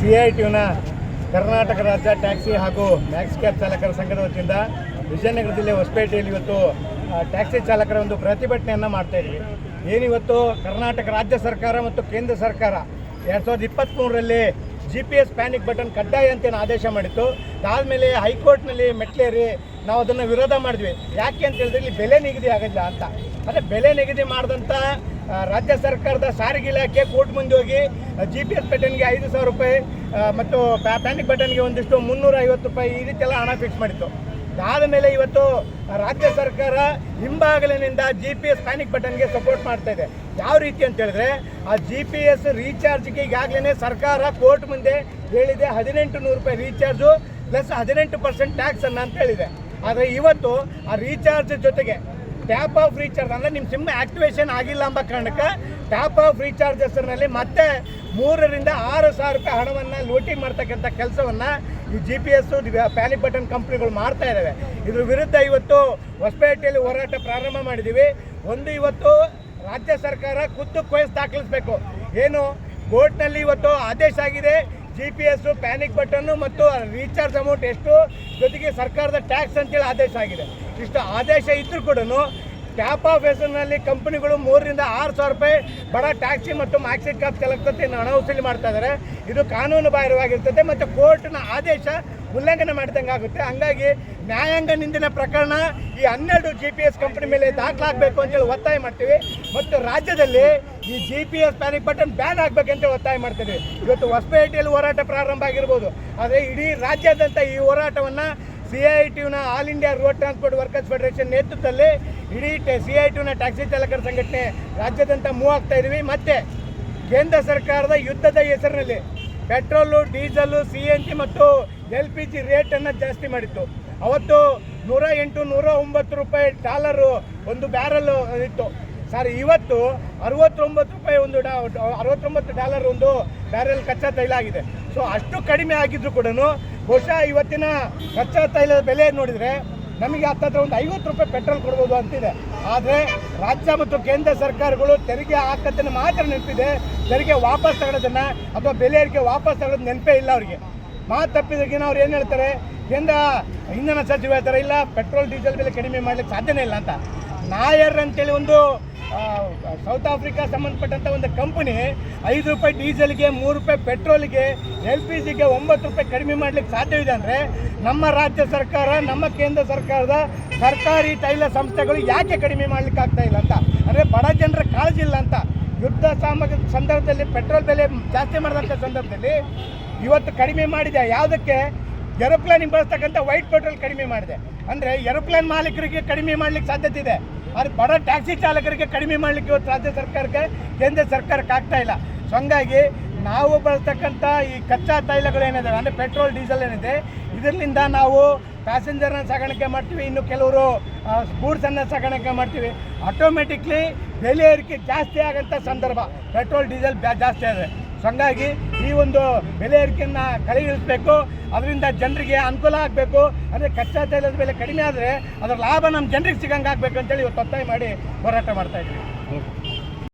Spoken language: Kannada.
CITUನ ಕರ್ನಾಟಕ ರಾಜ್ಯ ಟ್ಯಾಕ್ಸಿ ಹಾಗೂ ಮ್ಯಾಕ್ಸ್ ಕ್ಯಾಬ್ ಚಾಲಕರ ಸಂಘದ ವತಿಯಿಂದ ವಿಜಯನಗರ ಜಿಲ್ಲೆ ಹೊಸಪೇಟೆಯಲ್ಲಿ ಇವತ್ತು ಟ್ಯಾಕ್ಸಿ ಚಾಲಕರ ಒಂದು ಪ್ರತಿಭಟನೆಯನ್ನು ಮಾಡ್ತಾಯಿದ್ವಿ. ಏನಿವತ್ತು ಕರ್ನಾಟಕ ರಾಜ್ಯ ಸರ್ಕಾರ ಮತ್ತು ಕೇಂದ್ರ ಸರ್ಕಾರ 2023ರಲ್ಲಿ GPS ಪ್ಯಾನಿಕ್ ಬಟನ್ ಕಡ್ಡಾಯ ಅಂತ ಆದೇಶ ಮಾಡಿತ್ತು. ಅದಾದಮೇಲೆ ಹೈಕೋರ್ಟ್ನಲ್ಲಿ ಮೆಟ್ಲೇರಿ ನಾವು ಅದನ್ನು ವಿರೋಧ ಮಾಡಿದ್ವಿ. ಯಾಕೆ ಅಂತ ಹೇಳಿದ್ರೆ ಇಲ್ಲಿ ಬೆಲೆ ನಿಗದಿ ಆಗೋದಿಲ್ಲ ಅಂತ. ಅದೇ ಬೆಲೆ ನಿಗದಿ ಮಾಡಿದಂಥ ರಾಜ್ಯ ಸರ್ಕಾರದ ಸಾರಿಗೆ ಇಲಾಖೆ ಕೋರ್ಟ್ ಮುಂದೆ ಹೋಗಿ GPS ಬಟನ್ಗೆ 5,000 ರೂಪಾಯಿ ಮತ್ತು ಪ್ಯಾನಿಕ್ ಬಟನ್ಗೆ ಒಂದಿಷ್ಟು 350 ರೂಪಾಯಿ ಈ ರೀತಿಯೆಲ್ಲ ಹಣ ಫಿಕ್ಸ್ ಮಾಡಿತ್ತು. ಅದಾದ ಮೇಲೆ ಇವತ್ತು ರಾಜ್ಯ ಸರ್ಕಾರ ಹಿಂಬಾಗಿಲಿನಿಂದ GPS ಪ್ಯಾನಿಕ್ ಬಟನ್ಗೆ ಸಪೋರ್ಟ್ ಮಾಡ್ತಾ ಇದೆ. ಯಾವ ರೀತಿ ಅಂತ ಹೇಳಿದ್ರೆ ಆ GPS ರೀಚಾರ್ಜ್ಗೆ ಈಗಾಗಲೇ ಸರ್ಕಾರ ಕೋರ್ಟ್ ಮುಂದೆ ಹೇಳಿದೆ 1,800 ರೂಪಾಯಿ ರೀಚಾರ್ಜು ಪ್ಲಸ್ 18% ಟ್ಯಾಕ್ಸನ್ನು ಅಂತ ಹೇಳಿದೆ. ಆದರೆ ಇವತ್ತು ಆ ರೀಚಾರ್ಜ್ ಜೊತೆಗೆ ಟ್ಯಾಪ್ ಆಫ್ ರೀಚಾರ್ಜ್ ಅಂದರೆ ನಿಮ್ಮ ಸಿಮ್ ಆಕ್ಟಿವೇಶನ್ ಆಗಿಲ್ಲ ಎಂಬ ಕಾರಣಕ್ಕೆ ಟ್ಯಾಪ್ ಆಫ್ ರೀಚಾರ್ಜ್ ಹೆಸರಿನಲ್ಲಿ ಮತ್ತೆ 3,000 ರಿಂದ 6,000 ರೂಪಾಯಿ ಹಣವನ್ನು ಲೂಟಿ ಮಾಡ್ತಕ್ಕಂಥ ಕೆಲಸವನ್ನು ಈ GPS ಪ್ಯಾನಿಕ್ ಬಟನ್ ಕಂಪ್ನಿಗಳು ಮಾಡ್ತಾ ಇದ್ದಾವೆ. ಇದ್ರ ವಿರುದ್ಧ ಇವತ್ತು ಹೊಸಪೇಟೆಯಲ್ಲಿ ಹೋರಾಟ ಪ್ರಾರಂಭ ಮಾಡಿದ್ದೀವಿ. ಒಂದು ಇವತ್ತು ರಾಜ್ಯ ಸರ್ಕಾರ ಖುದ್ದು ಕೇಸ್ ದಾಖಲಿಸಬೇಕು. ಏನು ಕೋರ್ಟ್ನಲ್ಲಿ ಇವತ್ತು ಆದೇಶ ಆಗಿದೆ, GPS ಪ್ಯಾನಿಕ್ ಬಟನ್ನು ಮತ್ತು ರೀಚಾರ್ಜ್ ಅಮೌಂಟ್ ಎಷ್ಟು ಜೊತೆಗೆ ಸರ್ಕಾರದ ಟ್ಯಾಕ್ಸ್ ಅಂತೇಳಿ ಆದೇಶ ಆಗಿದೆ. ಇಷ್ಟು ಆದೇಶ ಇದ್ದರೂ ಕೂಡ ಟ್ಯಾಪ್ ಆಫ್ ಹೆಸರಿನಲ್ಲಿ ಕಂಪನಿಗಳು 3,000 ರಿಂದ 6,000 ರೂಪಾಯಿ ಬಡ ಟ್ಯಾಕ್ಸಿ ಮತ್ತು ಮ್ಯಾಕ್ಸಿ ಕ್ಯಾಬ್ ಚಾಲಕತೆಯನ್ನು ಹಣ ವಸೂಲಿ ಮಾಡ್ತಾ ಇದ್ದಾರೆ. ಇದು ಕಾನೂನು ಬಾಹಿರವಾಗಿರ್ತದೆ ಮತ್ತು ಕೋರ್ಟ್ನ ಆದೇಶ ಉಲ್ಲಂಘನೆ ಮಾಡಿದಂಗೆ ಆಗುತ್ತೆ. ಹಂಗಾಗಿ ನ್ಯಾಯಾಂಗ ನಿಂದಿನ ಪ್ರಕರಣ ಈ 12 GPS ಕಂಪನಿ ಮೇಲೆ ದಾಖಲಾಗಬೇಕು ಅಂತೇಳಿ ಒತ್ತಾಯ ಮಾಡ್ತೀವಿ. ಮತ್ತು ರಾಜ್ಯದಲ್ಲಿ ಈ GPS ಪ್ಯಾನಿಕ್ ಬಟನ್ ಬ್ಯಾನ್ ಆಗಬೇಕಂತ ಒತ್ತಾಯ ಮಾಡ್ತೀವಿ. ಇವತ್ತು ಹೊಸಪೇಟೆಯಲ್ಲಿ ಹೋರಾಟ ಪ್ರಾರಂಭ ಆಗಿರ್ಬೋದು, ಆದರೆ ಇಡೀ ರಾಜ್ಯಾದ್ಯಂತ ಈ ಹೋರಾಟವನ್ನು CITUನ all India road transport workers federation ನೇತೃತ್ವದಲ್ಲಿ ಇಡೀ CITUನ ಟ್ಯಾಕ್ಸಿ ಚಾಲಕರ ಸಂಘಟನೆ ರಾಜ್ಯಾದ್ಯಂತ ಮೂವ್ ಆಗ್ತಾ ಇದ್ದೀವಿ. ಮತ್ತು ಕೇಂದ್ರ ಸರ್ಕಾರದ ಯುದ್ಧದ ಹೆಸರಿನಲ್ಲಿ ಪೆಟ್ರೋಲು, ಡೀಸೆಲು, CNG ಮತ್ತು LPG ರೇಟನ್ನು ಜಾಸ್ತಿ ಮಾಡಿತ್ತು. ಅವತ್ತು 108, 109 ರೂಪಾಯಿ ಡಾಲರು ಒಂದು ಬ್ಯಾರಲ್ ಇತ್ತು ಸರ್. ಇವತ್ತು 69 ರೂಪಾಯಿ $69 ಒಂದು ಬ್ಯಾರೆಲ್ ಕಚ್ಚಾ ತೈಲ ಆಗಿದೆ. ಸೊ ಅಷ್ಟು ಕಡಿಮೆ ಆಗಿದ್ರು ಕೂಡ ಬಹುಶಃ ಇವತ್ತಿನ ಕಚ್ಚಾ ತೈಲದ ಬೆಲೆ ನೋಡಿದರೆ ನಮಗೆ ಹತ್ತಿರ ಒಂದು 50 ರೂಪಾಯಿ ಪೆಟ್ರೋಲ್ ಕೊಡ್ಬೋದು ಅಂತಿದೆ. ಆದರೆ ರಾಜ್ಯ ಮತ್ತು ಕೇಂದ್ರ ಸರ್ಕಾರಗಳು ತೆರಿಗೆ ಹಾಕೋದನ್ನು ಮಾತ್ರ ನೆನಪಿದೆ, ತೆರಿಗೆ ವಾಪಸ್ ತಗೊಳ್ಳೋದನ್ನು ಅಥವಾ ಬೆಲೆ ಏರಿಕೆ ವಾಪಸ್ ತಗೊಳ್ಳೋದು ನೆನಪೇ ಇಲ್ಲ ಅವರಿಗೆ. ಮಾತು ತಪ್ಪಿದಾಗಿನ ಅವ್ರು ಏನು ಹೇಳ್ತಾರೆ, ಕೇಂದ್ರ ಇಂಧನ ಸಚಿವ ಹೇಳ್ತಾರೆ ಇಲ್ಲ ಪೆಟ್ರೋಲ್ ಡೀಸೆಲ್ ಬೆಲೆ ಕಡಿಮೆ ಮಾಡಲಿಕ್ಕೆ ಸಾಧ್ಯನೇ ಇಲ್ಲ ಅಂತ. ನಾಯರ್ ಅಂತೇಳಿ ಒಂದು ಸೌತ್ ಆಫ್ರಿಕಾ ಸಂಬಂಧಪಟ್ಟಂಥ ಒಂದು ಕಂಪನಿ 5 ರೂಪಾಯಿ ಡೀಸೆಲ್ಗೆ, 3 ರೂಪಾಯಿ ಪೆಟ್ರೋಲ್ಗೆ, LPGಗೆ 9 ರೂಪಾಯಿ ಕಡಿಮೆ ಮಾಡಲಿಕ್ಕೆ ಸಾಧ್ಯವಿದೆ. ಅಂದರೆ ನಮ್ಮ ರಾಜ್ಯ ಸರ್ಕಾರ, ನಮ್ಮ ಕೇಂದ್ರ ಸರ್ಕಾರದ ಸರ್ಕಾರಿ ತೈಲ ಸಂಸ್ಥೆಗಳು ಯಾಕೆ ಕಡಿಮೆ ಮಾಡಲಿಕ್ಕೆ ಆಗ್ತಾ ಇಲ್ಲ ಅಂತ, ಅಂದರೆ ಬಡ ಜನರ ಕಾಳಜಿ ಇಲ್ಲ ಅಂತ. ಯುದ್ಧ ಸಂದರ್ಭದಲ್ಲಿ ಪೆಟ್ರೋಲ್ ಬೆಲೆ ಜಾಸ್ತಿ ಮಾಡಿದಂಥ ಸಂದರ್ಭದಲ್ಲಿ ಇವತ್ತು ಕಡಿಮೆ ಮಾಡಿದೆ. ಯಾವುದಕ್ಕೆ? ಏರೋಪ್ಲೇನಿಗೆ ಬಳಸ್ತಕ್ಕಂಥ ವೈಟ್ ಪೆಟ್ರೋಲ್ ಕಡಿಮೆ ಮಾಡಿದೆ. ಅಂದರೆ ಏರೋಪ್ಲೇನ್ ಮಾಲೀಕರಿಗೆ ಕಡಿಮೆ ಮಾಡಲಿಕ್ಕೆ ಸಾಧ್ಯತೆ ಇದೆ, ಆದರೆ ಬಡ ಟ್ಯಾಕ್ಸಿ ಚಾಲಕರಿಗೆ ಕಡಿಮೆ ಮಾಡಲಿಕ್ಕೆ ಇವತ್ತು ರಾಜ್ಯ ಸರ್ಕಾರಕ್ಕೆ, ಕೇಂದ್ರ ಸರ್ಕಾರಕ್ಕೆ ಆಗ್ತಾ ಇಲ್ಲ. ಸೊ ಹಂಗಾಗಿ ನಾವು ಬಳಸ್ತಕ್ಕಂಥ ಈ ಕಚ್ಚಾ ತೈಲಗಳೇನಿದೆ ಅಂದರೆ ಪೆಟ್ರೋಲ್, ಡೀಸೆಲ್ ಏನಿದೆ, ಇದರಿಂದ ನಾವು ಪ್ಯಾಸೆಂಜರ್ನ ಸಾಗಾಣಿಕೆ ಮಾಡ್ತೀವಿ, ಇನ್ನು ಕೆಲವರು ಗೂಡ್ಸನ್ನು ಸಾಗಾಣಿಕೆ ಮಾಡ್ತೀವಿ. ಆಟೋಮೆಟಿಕ್ಲಿ ಬೆಲೆ ಏರಿಕೆ ಜಾಸ್ತಿ ಆಗೋಂಥ ಸಂದರ್ಭ ಪೆಟ್ರೋಲ್, ಡೀಸೆಲ್ ಜಾಸ್ತಿ ಆದರೆ. ಸೊ ಹಂಗಾಗಿ ಈ ಒಂದು ಬೆಲೆ ಏರಿಕೆಯನ್ನು ಕಳೆಯಿಳಿಸಬೇಕು, ಅದರಿಂದ ಜನರಿಗೆ ಅನುಕೂಲ ಆಗಬೇಕು. ಅಂದರೆ ಕಚ್ಚಾ ತೈಲದ ಬೆಲೆ ಕಡಿಮೆ ಆದರೆ ಅದರ ಲಾಭ ನಮ್ಮ ಜನರಿಗೆ ಸಿಗಂಗೆ ಆಗಬೇಕು ಅಂತೇಳಿ ಇವತ್ತು ಒತ್ತಾಯ ಮಾಡಿ ಹೋರಾಟ ಮಾಡ್ತಾಯಿದ್ದೀವಿ.